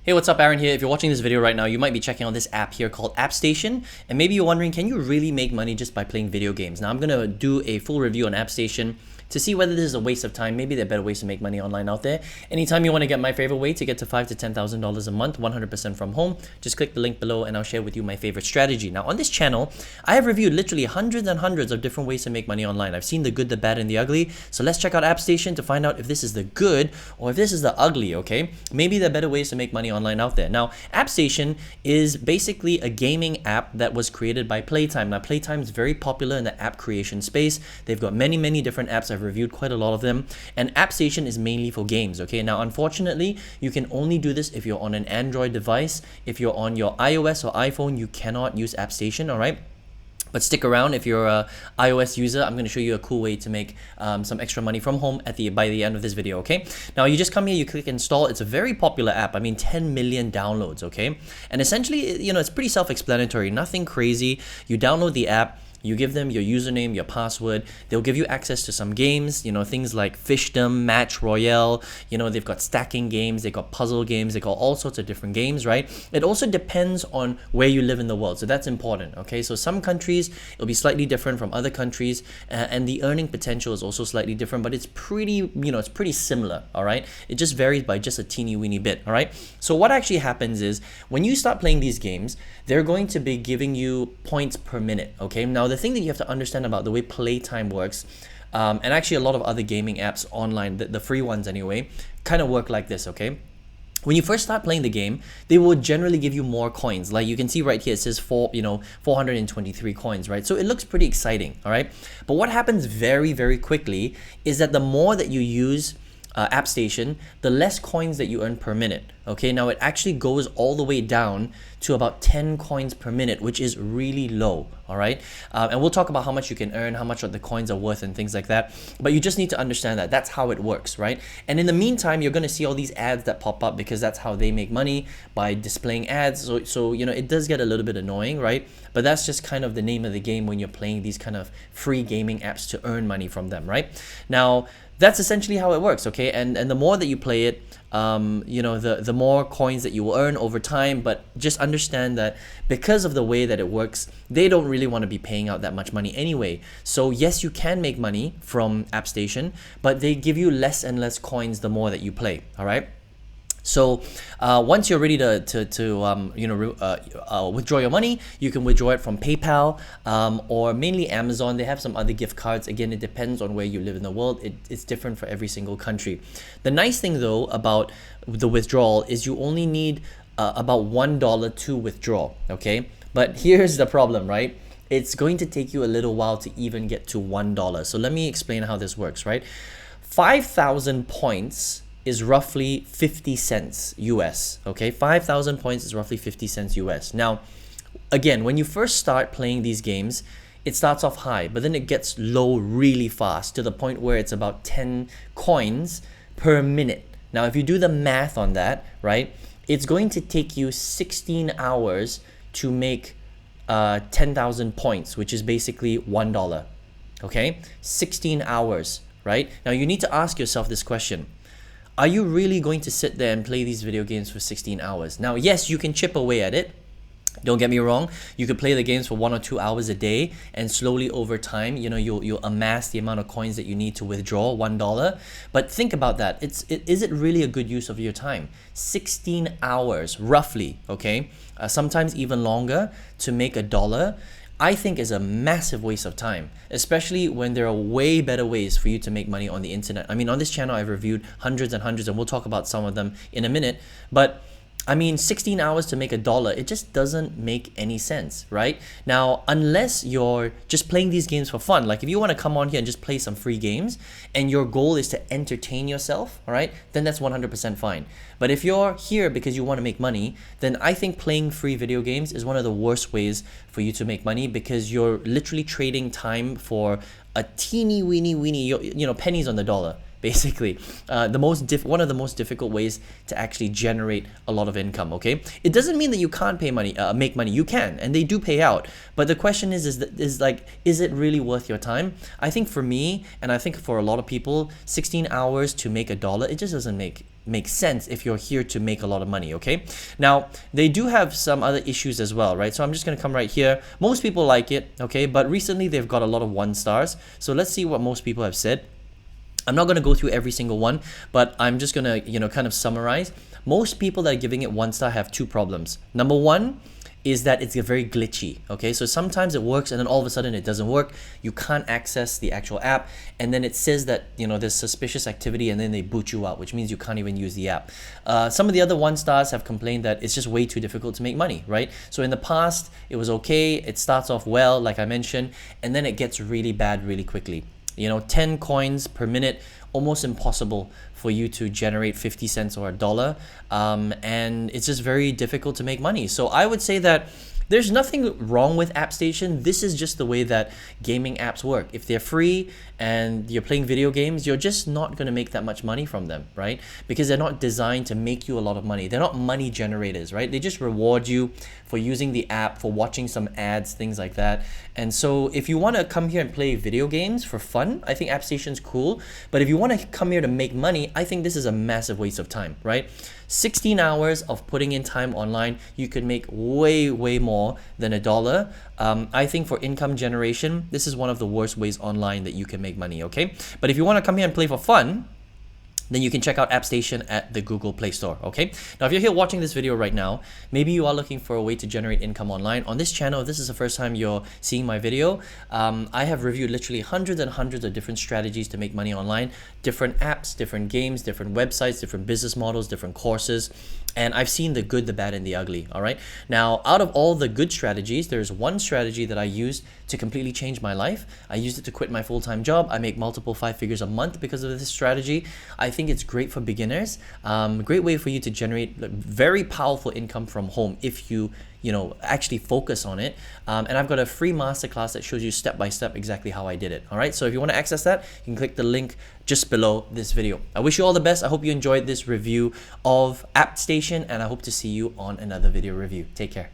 Hey, what's up? Aaron here. If you're watching this video right now, you might be checking out this app here called AppStation, and maybe you're wondering, can you really make money just by playing video games? Now, I'm going to do a full review on AppStation to see whether this is a waste of time. Maybe there are better ways to make money online out there. Anytime you want to get my favorite way to get to $5,000 to $10,000 a month, 100% from home, just click the link below and I'll share with you my favorite strategy. Now, on this channel, I have reviewed literally hundreds and hundreds of different ways to make money online. I've seen the good, the bad, and the ugly. So let's check out AppStation to find out if this is the good or if this is the ugly, okay? Maybe there are better ways to make money online out there. Now, AppStation is basically a gaming app that was created by Playtime. Now, Playtime is very popular in the app creation space. They've got many different apps. I've reviewed quite a lot of them. And AppStation is mainly for games, okay? Now, unfortunately, you can only do this if you're on an Android device. If you're on your iOS or iPhone, you cannot use AppStation, all right? But stick around if you're an iOS user. I'm going to show you a cool way to make some extra money from home by the end of this video, okay? Now, you just come here, you click install. It's a very popular app. I mean, 10 million downloads, okay? And essentially, you know, it's pretty self-explanatory. Nothing crazy. You download the app. You give them your username, your password. They'll give you access to some games, you know, things like Fishdom, Match Royale. You know, they've got stacking games, they've got puzzle games, they've got all sorts of different games, right? It also depends on where you live in the world. So that's important, okay? So some countries, it'll be slightly different from other countries, and the earning potential is also slightly different, but it's pretty, you know, it's pretty similar, all right? It just varies by just a teeny weeny bit, all right? So what actually happens is when you start playing these games, they're going to be giving you points per minute, okay? Now, the thing that you have to understand about the way Playtime works, and actually a lot of other gaming apps online, the free ones anyway, kind of work like this, okay? When you first start playing the game, they will generally give you more coins. Like you can see right here, it says 423 coins, right? So it looks pretty exciting, all right? But what happens very quickly is that the more that you use AppStation, the less coins that you earn per minute. Okay, now it actually goes all the way down to about 10 coins per minute, which is really low, all right? And we'll talk about how much you can earn, how much the coins are worth and things like that. But you just need to understand that that's how it works, right? And in the meantime, you're going to see all these ads that pop up because that's how they make money, by displaying ads. So you know, it does get a little bit annoying, right? But that's just kind of the name of the game when you're playing these kind of free gaming apps to earn money from them, right? Now, that's essentially how it works, okay? And the more that you play it, you know, the more coins that you will earn over time. But just understand that because of the way that it works, they don't really want to be paying out that much money anyway. So yes, you can make money from AppStation, but they give you less and less coins the more that you play, all right? So once you're ready to withdraw your money, you can withdraw it from PayPal or mainly Amazon. They have some other gift cards. Again, it depends on where you live in the world. It's different for every single country. The nice thing though about the withdrawal is you only need about $1 to withdraw, okay? But here's the problem, right? It's going to take you a little while to even get to $1. So let me explain how this works, right? 5,000 points is roughly 50 cents US, okay? 5,000 points is roughly 50 cents US. Now, again, when you first start playing these games, it starts off high, but then it gets low really fast to the point where it's about 10 coins per minute. Now, if you do the math on that, right, it's going to take you 16 hours to make 10,000 points, which is basically $1, okay? 16 hours, right? Now, you need to ask yourself this question. Are you really going to sit there and play these video games for 16 hours? Now, yes, you can chip away at it. Don't get me wrong. You could play the games for 1 or 2 hours a day, and slowly over time, you know, you'll amass the amount of coins that you need to withdraw $1. But think about that. Is it really a good use of your time? 16 hours, roughly, okay? Sometimes even longer to make $1. I think is a massive waste of time, especially when there are way better ways for you to make money on the internet. I mean, on this channel, I've reviewed hundreds and hundreds, and we'll talk about some of them in a minute. But I mean, 16 hours to make $1, it just doesn't make any sense, right? Now, unless you're just playing these games for fun, like if you want to come on here and just play some free games and your goal is to entertain yourself, all right, then that's 100% fine. But if you're here because you want to make money, then I think playing free video games is one of the worst ways for you to make money, because you're literally trading time for a teeny weeny, you know, pennies on the dollar. basically. One of the most difficult ways to actually generate a lot of income, okay? It doesn't mean that you can't make money. You can, and they do pay out. But the question is it really worth your time? I think for me, and I think for a lot of people, 16 hours to make $1, it just doesn't make sense if you're here to make a lot of money, okay? Now, they do have some other issues as well, right? So I'm just gonna come right here. Most people like it, okay? But recently they've got a lot of 1 stars. So let's see what most people have said. I'm not going to go through every single one, but I'm just going to, kind of summarize. Most people that are giving it 1 star have 2 problems. Number 1 is that it's very glitchy, okay? So sometimes it works and then all of a sudden it doesn't work. You can't access the actual app, and then it says that, there's suspicious activity, and then they boot you out, which means you can't even use the app. Some of the other 1 stars have complained that it's just way too difficult to make money, right? So in the past, it was okay. It starts off well, like I mentioned, and then it gets really bad really quickly. 10 coins per minute, almost impossible for you to generate 50 cents or $1. And it's just very difficult to make money. So I would say that there's nothing wrong with AppStation. This is just the way that gaming apps work. If they're free and you're playing video games, you're just not going to make that much money from them, right? Because they're not designed to make you a lot of money. They're not money generators, right? They just reward you for using the app, for watching some ads, things like that. And so if you want to come here and play video games for fun, I think AppStation's cool. But if you want to come here to make money, I think this is a massive waste of time, right? 16 hours of putting in time online, you could make way more than $1. I think for income generation, this is one of the worst ways online that you can make money, okay? But if you want to come here and play for fun, then you can check out AppStation at the Google Play Store, okay? Now, if you're here watching this video right now, maybe you are looking for a way to generate income online. On this channel, if this is the first time you're seeing my video, I have reviewed literally hundreds and hundreds of different strategies to make money online, different apps, different games, different websites, different business models, different courses, and I've seen the good, the bad, and the ugly, all right? Now, out of all the good strategies, there's one strategy that I used to completely change my life. I used it to quit my full-time job. I make multiple 5 figures a month because of this strategy. I think it's great for beginners. Great way for you to generate very powerful income from home if you actually focus on it. And I've got a free masterclass that shows you step by step exactly how I did it. All right, so if you want to access that, you can click the link just below this video. I wish you all the best. I hope you enjoyed this review of AppStation, and I hope to see you on another video review. Take care.